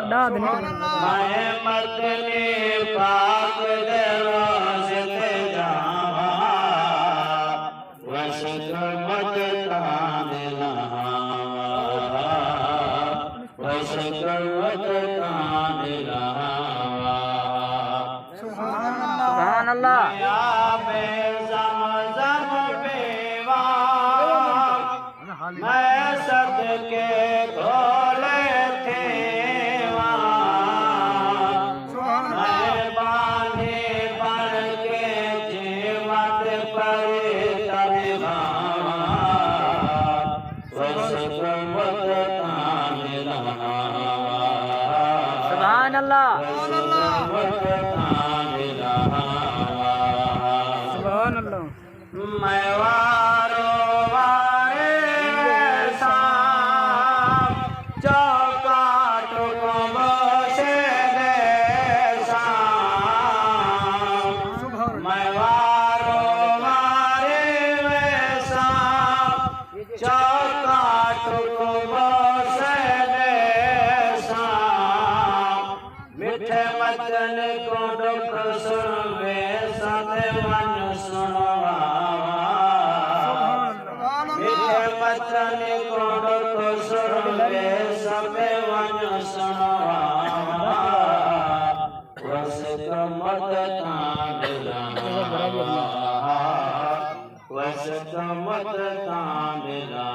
मैं मदनी पाक दरवाज़े ते जावा वसत मत ताने लहावा वसत मत ताने लहावा सुभान अल्लाह मैं सदके घोले थे मैं बांधे बन के जीवत पर तरे सुभान अल्लाह सुभान अल्लाह मैं वारो वारे शाम चौकाट को बसे दे शाम मैं वारो वारे शाम चौकाट को बसे दे शाम मिठे वचन को दुख सुनवे सदे मन सुनवा मिठे वचन को दुख सुनवे सदे मन सुनवा वसत मत तांडला वसत मत तांडला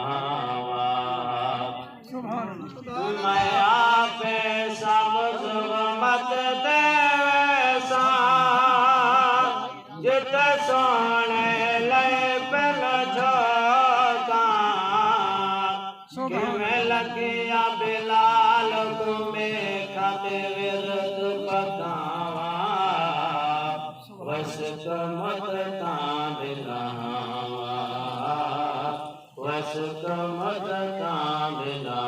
मैं आपे सब मत देवसा जित सोने ले पल झोंका कि मैं लगिया बिलाल तुम्हें खाते विरत बतावा वसत मत तांडला वसत मत तांडला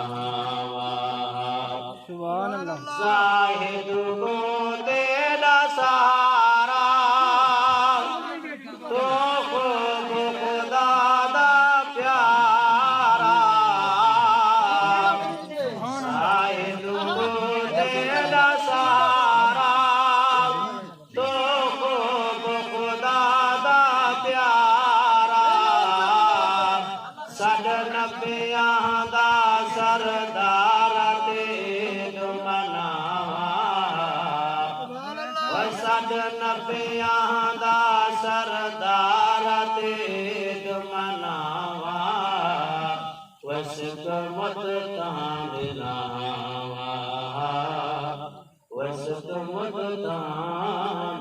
सुभान अल्लाह साहिद को तेरा सारा तो खूब खुदा दा प्यारा साहिद को तेरा सारा तो खूब खुदा दा प्यारा सद नबियां दा सरदार सद नबियां दा सरदार तेज मनावा वसत मत तांडला वसत मत तांडला